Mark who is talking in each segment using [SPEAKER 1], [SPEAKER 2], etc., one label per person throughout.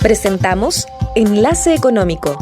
[SPEAKER 1] Presentamos Enlace Económico.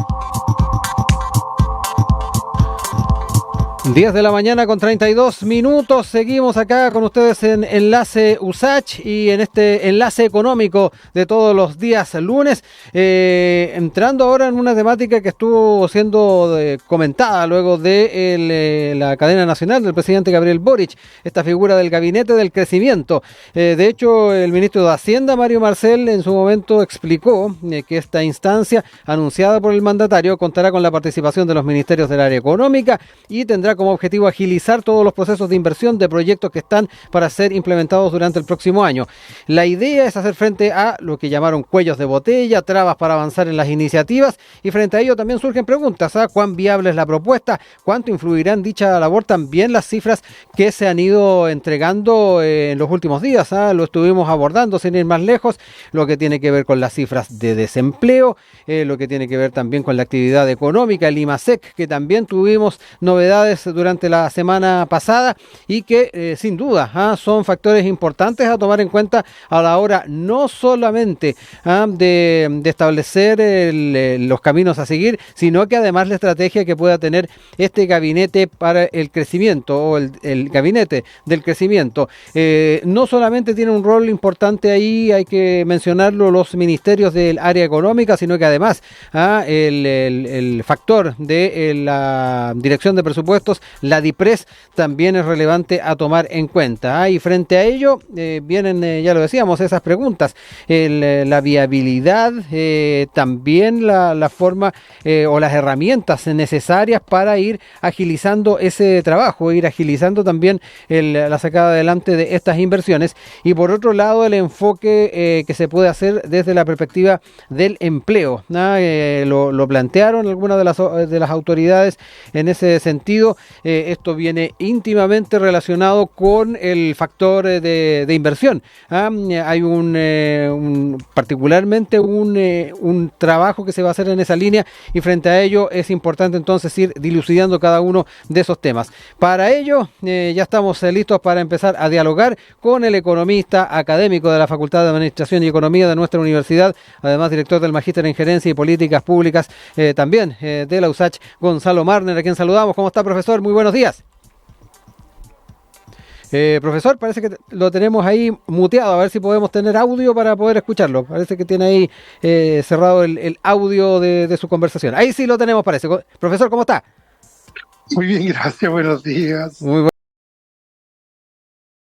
[SPEAKER 2] 10 de la mañana con 32 minutos. Seguimos acá con ustedes en Enlace USACH y en este enlace económico de todos los días lunes. Entrando ahora en una temática que estuvo siendo comentada luego de la cadena nacional del presidente Gabriel Boric, esta figura del gabinete del crecimiento. De hecho, el ministro de Hacienda, Mario Marcel, en su momento explicó que esta instancia anunciada por el mandatario contará con la participación de los ministerios del área económica y tendrá como objetivo agilizar todos los procesos de inversión de proyectos que están para ser implementados durante el próximo año. La idea es hacer frente a lo que llamaron cuellos de botella, trabas para avanzar en las iniciativas, y frente a ello también surgen preguntas: ¿cuán viable es la propuesta? ¿Cuánto influirá en dicha labor también las cifras que se han ido entregando en los últimos días? Lo estuvimos abordando sin ir más lejos, lo que tiene que ver con las cifras de desempleo, lo que tiene que ver también con la actividad económica, el IMASEC, que también tuvimos novedades durante la semana pasada y que sin duda son factores importantes a tomar en cuenta a la hora no solamente de establecer los caminos a seguir, sino que además la estrategia que pueda tener este gabinete para el crecimiento o el gabinete del crecimiento. No solamente tiene un rol importante ahí, hay que mencionarlo, los ministerios del área económica, sino que además el factor de la dirección de presupuestos, la DIPRES, también es relevante a tomar en cuenta. Y frente a ello vienen, ya lo decíamos, esas preguntas, la viabilidad, también la forma o las herramientas necesarias para ir agilizando ese trabajo, ir agilizando también la sacada adelante de estas inversiones, y por otro lado el enfoque que se puede hacer desde la perspectiva del empleo. Lo plantearon algunas de las autoridades en ese sentido. Esto viene íntimamente relacionado con el factor de inversión. Hay particularmente un trabajo que se va a hacer en esa línea, y frente a ello es importante entonces ir dilucidando cada uno de esos temas. Para ello ya estamos listos para empezar a dialogar con el economista académico de la Facultad de Administración y Economía de nuestra universidad, además director del Magíster en Gerencia y Políticas Públicas también de la USACH, Gonzalo Marner, a quien saludamos. ¿Cómo está, profesor? Muy buenos días. Profesor, parece que lo tenemos ahí muteado, a ver si podemos tener audio para poder escucharlo. Parece que tiene ahí cerrado el audio de su conversación. Ahí sí lo tenemos, parece. Profesor, ¿cómo está?
[SPEAKER 3] Muy bien, gracias, buenos días.
[SPEAKER 2] Muy bueno.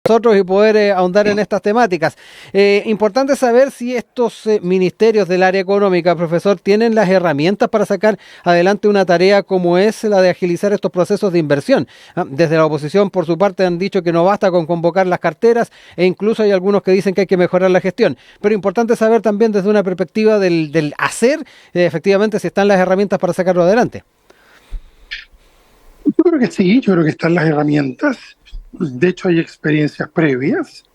[SPEAKER 2] Nosotros y poder ahondar en estas temáticas. Importante saber si estos ministerios del área económica, profesor, tienen las herramientas para sacar adelante una tarea como es la de agilizar estos procesos de inversión. Desde la oposición, por su parte, han dicho que no basta con convocar las carteras, e incluso hay algunos que dicen que hay que mejorar la gestión. Pero importante saber también desde una perspectiva del hacer, efectivamente, si están las herramientas para sacarlo adelante.
[SPEAKER 3] Yo creo que sí, yo creo que están las herramientas. De hecho, hay experiencias previas.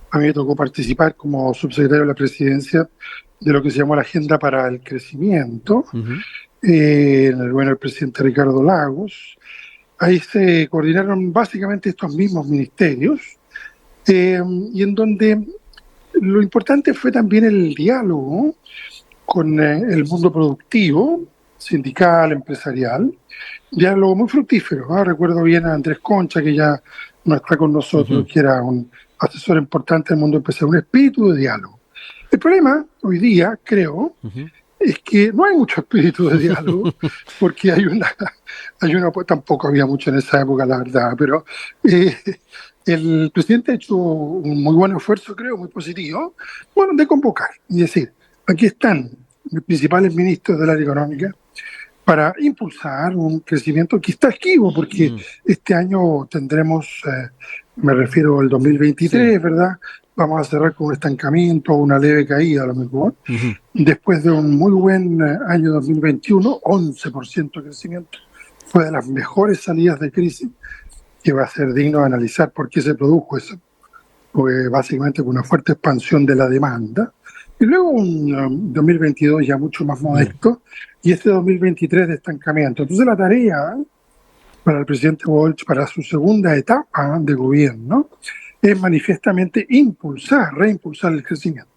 [SPEAKER 3] A mí me tocó participar como subsecretario de la Presidencia de lo que se llamó la Agenda para el Crecimiento, el presidente Ricardo Lagos. Ahí se coordinaron básicamente estos mismos ministerios, y en donde lo importante fue también el diálogo con el mundo productivo, sindical, empresarial, diálogo muy fructífero. Recuerdo bien a Andrés Concha, que ya no está con nosotros, que era un asesor importante del mundo empresarial, un espíritu de diálogo. El problema hoy día, creo, es que no hay mucho espíritu de diálogo, porque hay una, pues tampoco había mucho en esa época, la verdad, pero el presidente ha hecho un muy buen esfuerzo, creo, muy positivo, de convocar y decir: aquí están los principales ministros del área económica para impulsar un crecimiento que está esquivo, porque este año tendremos, me refiero al 2023, ¿verdad? Vamos a cerrar con un estancamiento o una leve caída a lo mejor. Después de un muy buen año 2021, 11% de crecimiento, fue de las mejores salidas de crisis, que va a ser digno de analizar por qué se produjo eso. Pues básicamente con una fuerte expansión de la demanda. Y luego un 2022 ya mucho más modesto, y este 2023 de estancamiento. Entonces la tarea para el presidente Boric, para su segunda etapa de gobierno, es manifiestamente reimpulsar el crecimiento.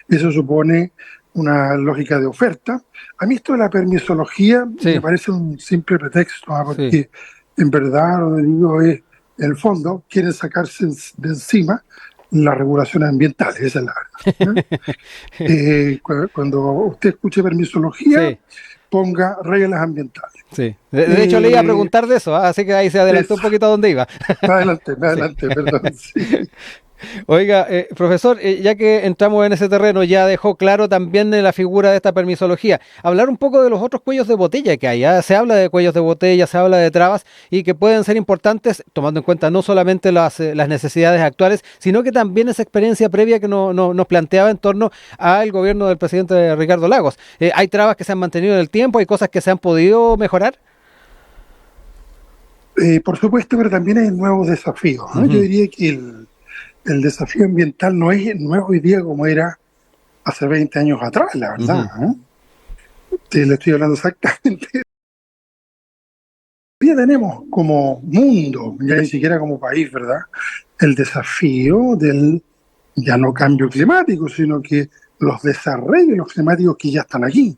[SPEAKER 3] Eso supone una lógica de oferta. A mí esto de la permisología
[SPEAKER 2] Sí.
[SPEAKER 3] me parece un simple pretexto, porque
[SPEAKER 2] Sí.
[SPEAKER 3] en verdad lo que digo es, en el fondo, quieren sacarse de encima las regulaciones ambientales, esa es la verdad, ¿no? Cuando usted escuche permisología,
[SPEAKER 2] Sí.
[SPEAKER 3] ponga reglas ambientales.
[SPEAKER 2] Sí. De hecho, le iba a preguntar de eso, así que ahí se adelantó un
[SPEAKER 3] Eso.
[SPEAKER 2] poquito a dónde iba.
[SPEAKER 3] Me adelanté, perdón. Sí.
[SPEAKER 2] Oiga, profesor, ya que entramos en ese terreno, ya dejó claro también la figura de esta permisología. Hablar un poco de los otros cuellos de botella que hay. Se habla de cuellos de botella, se habla de trabas y que pueden ser importantes, tomando en cuenta no solamente las necesidades actuales, sino que también esa experiencia previa que nos planteaba en torno al gobierno del presidente Ricardo Lagos. ¿Hay trabas que se han mantenido en el tiempo? ¿Hay cosas que se han podido mejorar?
[SPEAKER 3] Por supuesto, pero también hay nuevos desafíos, ¿no? Yo diría que el desafío ambiental no es hoy día como era hace 20 años atrás, la verdad. Le estoy hablando exactamente. Hoy día tenemos como mundo, ya ni siquiera como país, ¿verdad? El desafío del ya no cambio climático, sino que los desarrollos climáticos que ya están aquí.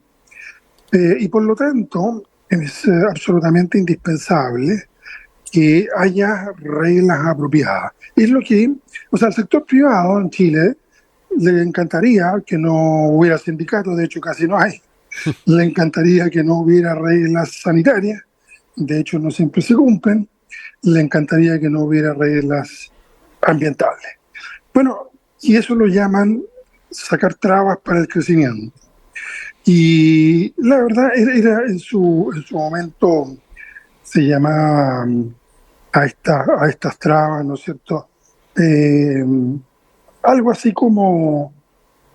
[SPEAKER 3] Y por lo tanto, es absolutamente indispensable que haya reglas apropiadas. Es lo que, o sea, al sector privado en Chile le encantaría que no hubiera sindicatos, de hecho casi no hay. Le encantaría que no hubiera reglas sanitarias, de hecho no siempre se cumplen. Le encantaría que no hubiera reglas ambientales. Bueno, y eso lo llaman sacar trabas para el crecimiento. Y la verdad era en su momento se llamaba a estas trabas, ¿no es cierto? Algo así como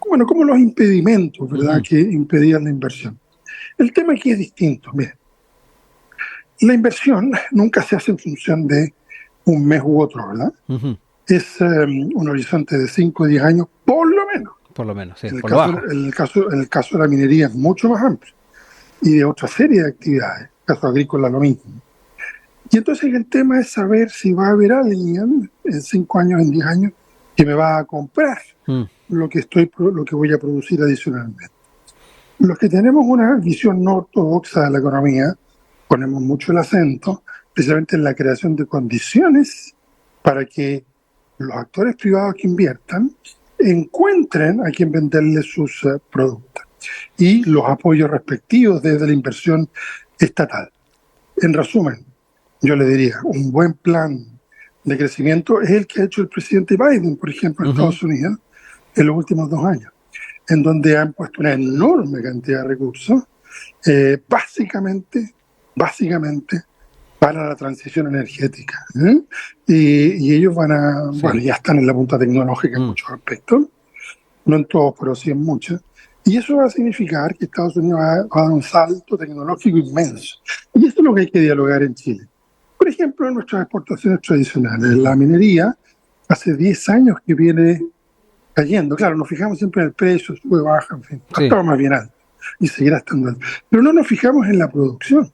[SPEAKER 3] los impedimentos, ¿verdad? Que impedían la inversión. El tema aquí es distinto. Mire, la inversión nunca se hace en función de un mes u otro, ¿verdad? Es un horizonte de 5 o 10 años, por lo menos.
[SPEAKER 2] Por lo menos, sí.
[SPEAKER 3] En el caso de la minería es mucho más amplio. Y de otra serie de actividades. En el caso agrícola lo mismo. Y entonces el tema es saber si va a haber alguien en 5 años, en 10 años, que me va a comprar lo que voy a producir adicionalmente. Los que tenemos una visión no ortodoxa de la economía, ponemos mucho el acento precisamente en la creación de condiciones para que los actores privados que inviertan encuentren a quien venderle sus productos y los apoyos respectivos desde la inversión estatal. En resumen, yo le diría, un buen plan de crecimiento es el que ha hecho el presidente Biden, por ejemplo, en Estados Unidos, en los últimos 2 años, en donde han puesto una enorme cantidad de recursos, básicamente para la transición energética. Y ellos bueno, ya están en la punta tecnológica en muchos aspectos, no en todos, pero sí en muchos. Y eso va a significar que Estados Unidos va a dar un salto tecnológico inmenso. Y esto es lo que hay que dialogar en Chile. Por ejemplo, en nuestras exportaciones tradicionales, la minería hace 10 años que viene cayendo. Claro, nos fijamos siempre en el precio, sube, baja, en fin, estaba más bien alto y seguirá estando alto. Pero no nos fijamos en la producción.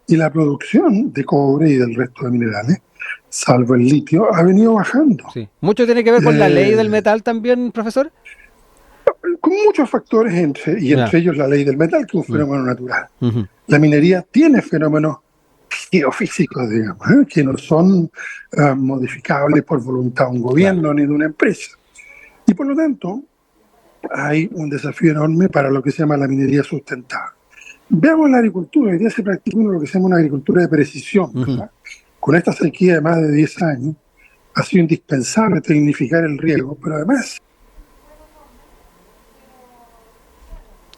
[SPEAKER 3] Y la producción de cobre y del resto de minerales, salvo el litio, ha venido bajando.
[SPEAKER 2] Sí. ¿Mucho tiene que ver con la ley del metal también, profesor?
[SPEAKER 3] Con muchos factores, entre ellos la ley del metal, que es un fenómeno natural. La minería tiene fenómenos geofísicos, digamos, que no son modificables por voluntad de un gobierno ni de una empresa. Y por lo tanto, hay un desafío enorme para lo que se llama la minería sustentable. Veamos la agricultura. Hoy día se practica lo que se llama una agricultura de precisión, ¿verdad? Con esta sequía de más de 10 años, ha sido indispensable tecnificar el riego, pero además...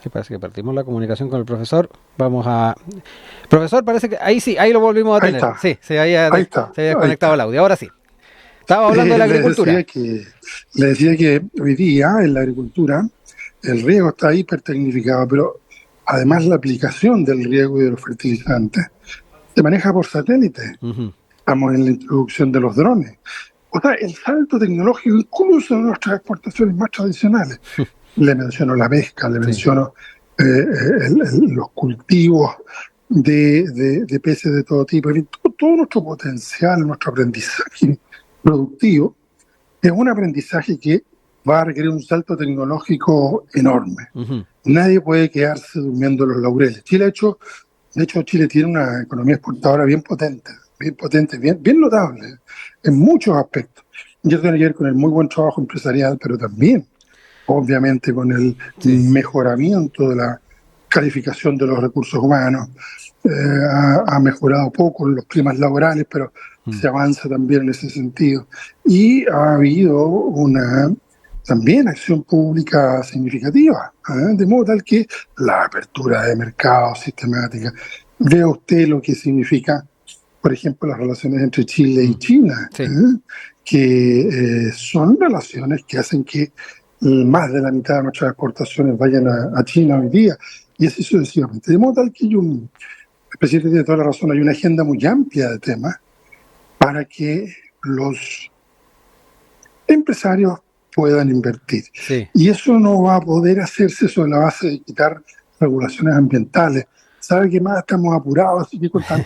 [SPEAKER 2] Sí, parece que perdimos la comunicación con el profesor. Vamos a... Profesor, parece que ahí sí, ahí lo volvimos a tener. Sí, se había desconectado el audio. Ahora sí. Estaba hablando de la agricultura.
[SPEAKER 3] Le decía que hoy día en la agricultura el riego está hipertecnificado, pero además la aplicación del riego y de los fertilizantes se maneja por satélite. Estamos en la introducción de los drones. O sea, el salto tecnológico incluso en nuestras exportaciones más tradicionales. Le menciono la pesca, le menciono los cultivos de peces de todo tipo. Todo nuestro potencial, nuestro aprendizaje productivo es un aprendizaje que va a requerir un salto tecnológico enorme.
[SPEAKER 2] Ujú.
[SPEAKER 3] Nadie puede quedarse durmiendo en los laureles. De hecho, Chile tiene una economía exportadora bien potente, bien notable en muchos aspectos. Y eso tiene que ver con el muy buen trabajo empresarial, pero también, obviamente, con el
[SPEAKER 2] Sí.
[SPEAKER 3] mejoramiento de la calificación de los recursos humanos. Ha mejorado poco en los climas laborales, pero se avanza también en ese sentido. Y ha habido una también acción pública significativa, de modo tal que la apertura de mercados sistemática. Vea usted lo que significa, por ejemplo, las relaciones entre Chile y China,
[SPEAKER 2] Sí.
[SPEAKER 3] que son relaciones que hacen que más de la mitad de nuestras exportaciones vayan a China hoy día, y así sucesivamente. De modo tal que el presidente tiene toda la razón, hay una agenda muy amplia de temas para que los empresarios puedan invertir.
[SPEAKER 2] Sí.
[SPEAKER 3] Y eso no va a poder hacerse sobre la base de quitar regulaciones ambientales. ¿Sabe qué más? Estamos apurados, así que contando.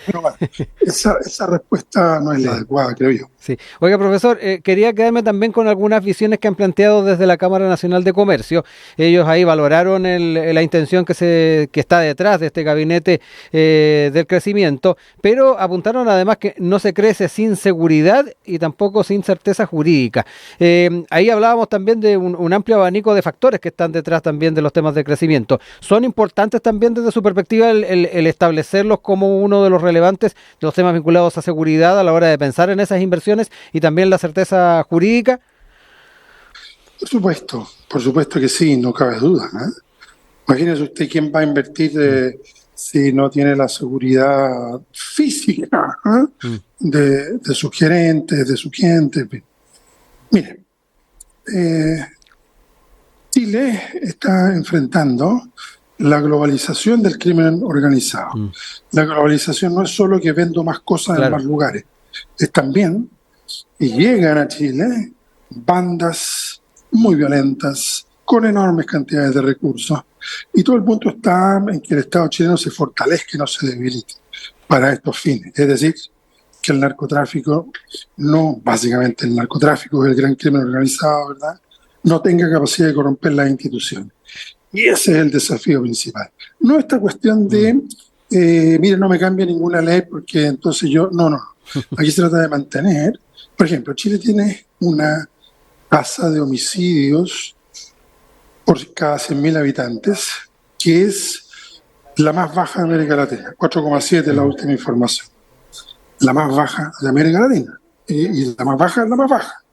[SPEAKER 3] Esa respuesta no es la adecuada, creo yo.
[SPEAKER 2] Sí. Oiga, profesor, quería quedarme también con algunas visiones que han planteado desde la Cámara Nacional de Comercio. Ellos ahí valoraron la intención que está detrás de este gabinete del crecimiento, pero apuntaron además que no se crece sin seguridad y tampoco sin certeza jurídica. Ahí hablábamos también de un amplio abanico de factores que están detrás también de los temas de crecimiento. ¿Son importantes también desde su perspectiva el establecerlos como uno de los relevantes de los temas vinculados a seguridad a la hora de pensar en esas inversiones y también la certeza jurídica?
[SPEAKER 3] Por supuesto que sí, no cabe duda, ¿eh? Imagínese usted quién va a invertir si no tiene la seguridad física, de sus gerentes, de su gente. Mire, Chile está enfrentando la globalización del crimen organizado. La globalización no es solo que vendo más cosas en más lugares, es también y llegan a Chile bandas muy violentas, con enormes cantidades de recursos, y todo el punto está en que el Estado chileno se fortalezca y no se debilite para estos fines. Es decir, que el narcotráfico, básicamente el narcotráfico es el gran crimen organizado, ¿verdad?, no tenga capacidad de corromper las instituciones. Y ese es el desafío principal. No esta cuestión de, mire, no me cambia ninguna ley porque entonces yo... No. Aquí se trata de mantener. Por ejemplo, Chile tiene una tasa de homicidios por cada 100.000 habitantes que es la más baja de América Latina, 4,7 es la última información. La más baja de América Latina. Y la más baja es la más baja.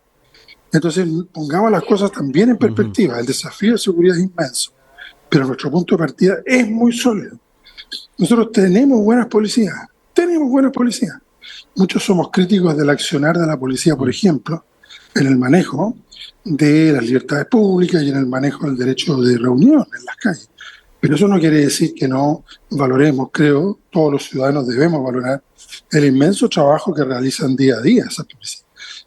[SPEAKER 3] Entonces, pongamos las cosas también en perspectiva. El desafío de seguridad es inmenso, pero nuestro punto de partida es muy sólido. Nosotros tenemos buenas policías. Muchos somos críticos del accionar de la policía, por ejemplo, en el manejo de las libertades públicas y en el manejo del derecho de reunión en las calles. Pero eso no quiere decir que no valoremos, creo, todos los ciudadanos debemos valorar el inmenso trabajo que realizan día a día esas policías.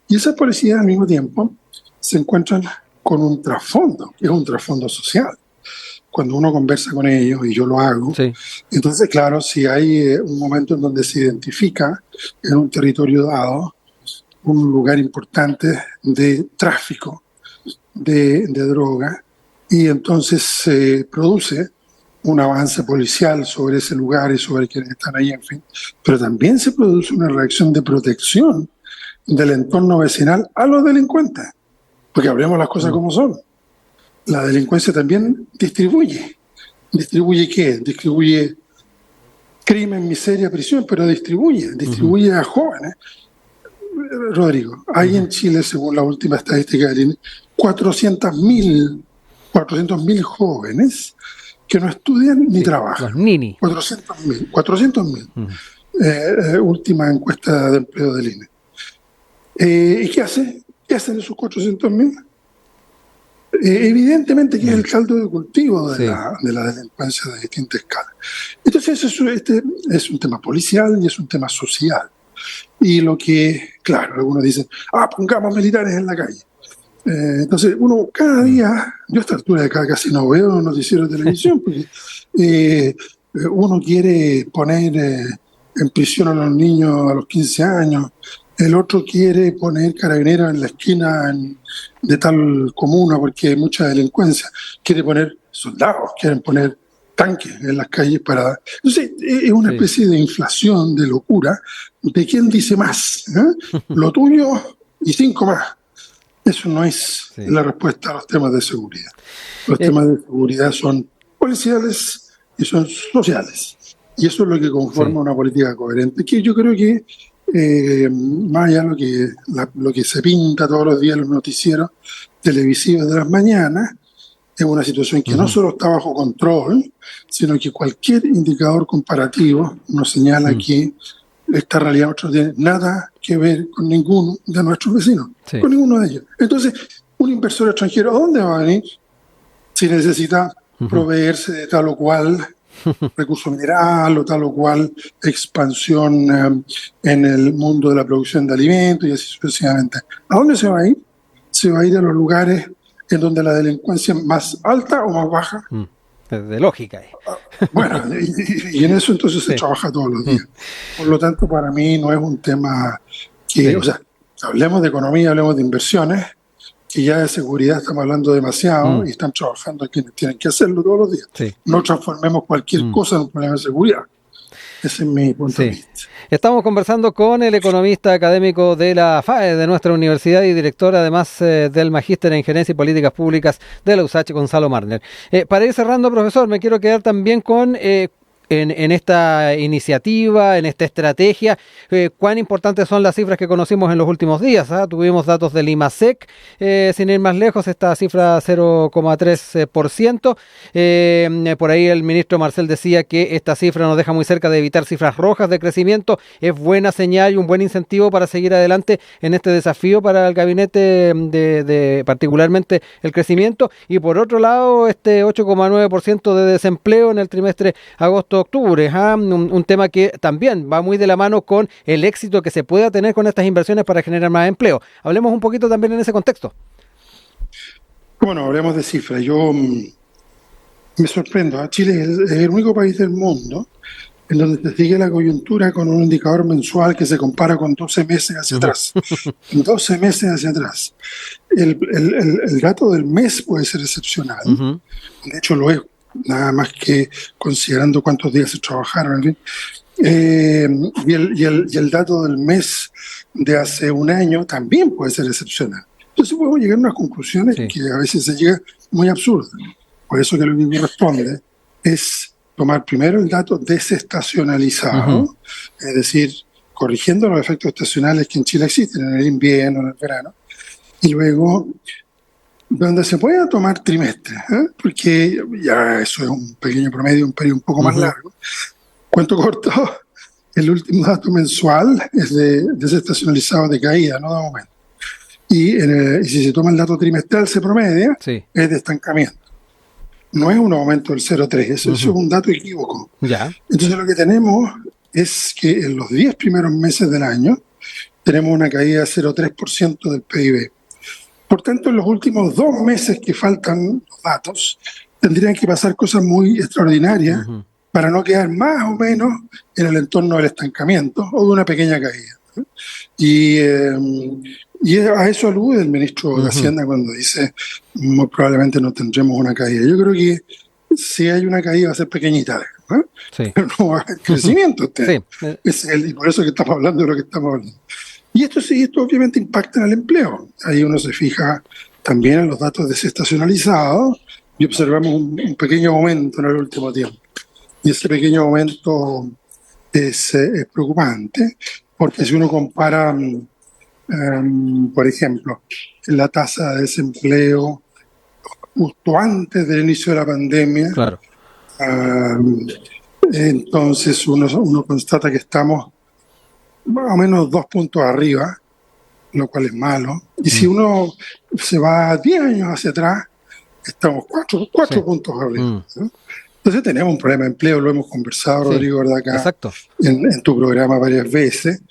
[SPEAKER 3] Y esas policías al mismo tiempo se encuentran con un trasfondo, que es un trasfondo social. Cuando uno conversa con ellos, y yo lo hago, entonces, claro, si hay un momento en donde se identifica en un territorio dado un lugar importante de tráfico de droga, y entonces se produce un avance policial sobre ese lugar y sobre quienes están ahí, en fin, pero también se produce una reacción de protección del entorno vecinal a los delincuentes, porque hablemos las cosas como son. La delincuencia también distribuye. ¿Distribuye qué? Distribuye crimen, miseria, prisión, pero distribuye a jóvenes. Rodrigo, hay en Chile, según la última estadística del INE, 400.000 jóvenes que no estudian ni trabajan.
[SPEAKER 2] Los nini.
[SPEAKER 3] 400.000. Última encuesta de empleo del INE. ¿Y qué hacen esos 400.000? Evidentemente que es el caldo de cultivo de la delincuencia de distinta escala. Entonces este es un tema policial y es un tema social. Y lo que, claro, algunos dicen, pongamos militares en la calle. Entonces uno cada día, yo a esta altura de acá casi no veo noticieros de televisión, porque uno quiere poner en prisión a los niños a los 15 años, el otro quiere poner carabineros en la esquina de tal comuna porque hay mucha delincuencia, quiere poner soldados, quieren poner tanques en las calles para... Entonces, es una especie de inflación, de locura, de quién dice más, lo tuyo y 5 más. Eso no es la respuesta a los temas de seguridad. Los temas de seguridad son policiales y son sociales. Y eso es lo que conforma una política coherente, que yo creo que más allá de lo que se pinta todos los días en los noticieros televisivos de las mañanas, es una situación que no solo está bajo control, sino que cualquier indicador comparativo nos señala que esta realidad no tiene nada que ver con ninguno de nuestros vecinos, con ninguno de ellos. Entonces, un inversor extranjero, ¿a dónde va a venir si necesita proveerse de tal o cual recurso mineral o tal o cual expansión en el mundo de la producción de alimentos y así sucesivamente? ¿A dónde se va a ir? Se va a ir a los lugares en donde la delincuencia es más alta o más baja.
[SPEAKER 2] De lógica.
[SPEAKER 3] Bueno, y en eso entonces se trabaja todos los días. Por lo tanto, para mí no es un tema que, o sea, hablemos de economía, hablemos de inversiones, que ya de seguridad estamos hablando demasiado y están trabajando quienes tienen que hacerlo todos los días. No transformemos cualquier cosa en un problema de seguridad. Ese es mi punto de vista.
[SPEAKER 2] Estamos conversando con el economista académico de la FAE, de nuestra universidad, y director además del Magíster en Gerencia y Políticas Públicas de la USACH, Gonzalo Marner. Para ir cerrando, profesor, me quiero quedar también con... En esta iniciativa, en esta estrategia, cuán importantes son las cifras que conocimos en los últimos días. Tuvimos datos del IMASEC, sin ir más lejos, esta cifra 0,3%. Por ahí el ministro Marcel decía que esta cifra nos deja muy cerca de evitar cifras rojas de crecimiento. Es buena señal y un buen incentivo para seguir adelante en este desafío para el gabinete de particularmente el crecimiento. Y por otro lado, este 8,9% de desempleo en el trimestre agosto-octubre, un tema que también va muy de la mano con el éxito que se pueda tener con estas inversiones para generar más empleo. Hablemos un poquito también en ese contexto.
[SPEAKER 3] Bueno, hablemos de cifras. Yo me sorprendo. Chile es el único país del mundo en donde se sigue la coyuntura con un indicador mensual que se compara con 12 meses hacia atrás. 12 meses hacia atrás. El dato del mes puede ser excepcional. De hecho, lo es. Nada más que considerando cuántos días se trabajaron. Y el dato del mes de hace un año también puede ser excepcional. Entonces podemos llegar a unas conclusiones que a veces se llega muy absurdas. Por eso que lo que corresponde es tomar primero el dato desestacionalizado, es decir, corrigiendo los efectos estacionales que en Chile existen, en el invierno, en el verano, y luego donde se pueda tomar trimestres, porque ya eso es un pequeño promedio, un periodo un poco más largo. Cuento corto, el último dato mensual es de desestacionalizado de caída, no de aumento. Y si se toma el dato trimestral, se promedia, es de estancamiento. No es un aumento del 0,3, eso es un dato equívoco. Entonces lo que tenemos es que en los 10 primeros meses del año tenemos una caída de 0,3% del PIB. Por tanto, en los últimos 2 meses que faltan los datos, tendrían que pasar cosas muy extraordinarias para no quedar más o menos en el entorno del estancamiento o de una pequeña caída. Y a eso alude el ministro de Hacienda cuando dice muy probablemente no tendremos una caída. Yo creo que si hay una caída va a ser pequeñita, pero no va a haber crecimiento. Y por eso que estamos hablando de lo que estamos hablando. Y esto obviamente impacta en el empleo. Ahí uno se fija también en los datos desestacionalizados y observamos un pequeño aumento en el último tiempo. Y ese pequeño aumento es preocupante, porque si uno compara, por ejemplo, la tasa de desempleo justo antes del inicio de la pandemia, entonces uno constata que estamos más o menos 2 puntos arriba, lo cual es malo. Y si uno se va 10 años hacia atrás, estamos 4 puntos arriba. Entonces tenemos un problema de empleo, lo hemos conversado, Rodrigo, ¿verdad? Acá en tu programa varias veces.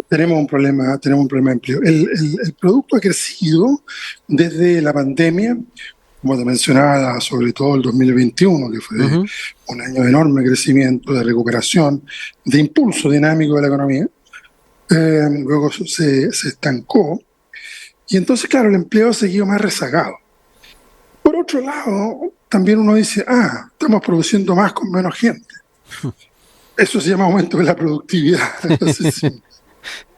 [SPEAKER 3] Tenemos un problema de empleo. El producto ha crecido desde la pandemia, como te mencionaba, sobre todo el 2021, que fue un año de enorme crecimiento, de recuperación, de impulso dinámico de la economía. luego se estancó, y entonces, claro, el empleo ha seguido más rezagado. Por otro lado, también uno dice, estamos produciendo más con menos gente. Eso se llama aumento de la productividad. Entonces, sí.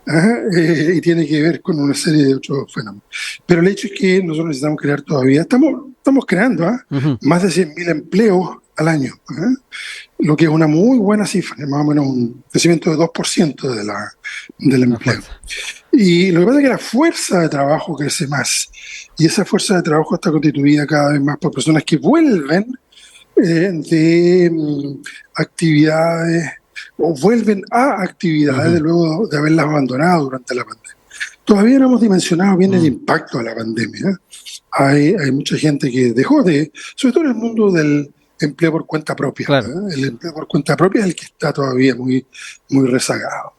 [SPEAKER 3] Y tiene que ver con una serie de otros fenómenos. Pero el hecho es que nosotros necesitamos crear todavía, estamos creando más de 100.000 empleos al año, lo que es una muy buena cifra, más o menos un crecimiento de 2% del empleo. Y lo que pasa es que la fuerza de trabajo crece más, y esa fuerza de trabajo está constituida cada vez más por personas que vuelven de actividades o vuelven a actividades luego de haberlas abandonado durante la pandemia. Todavía no hemos dimensionado bien el impacto de la pandemia. Hay mucha gente que dejó sobre todo en el mundo del empleo por cuenta propia.
[SPEAKER 2] Claro.
[SPEAKER 3] El empleo por cuenta propia es el que está todavía muy, muy rezagado.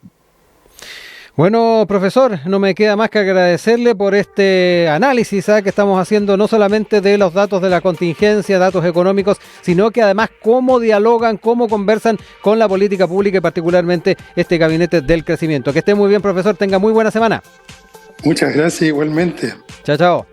[SPEAKER 2] Bueno, profesor, no me queda más que agradecerle por este análisis que estamos haciendo, no solamente de los datos de la contingencia, datos económicos, sino que además cómo dialogan, cómo conversan con la política pública y particularmente este gabinete del crecimiento. Que esté muy bien, profesor, tenga muy buena semana.
[SPEAKER 3] Muchas gracias, igualmente.
[SPEAKER 2] Chao, chao.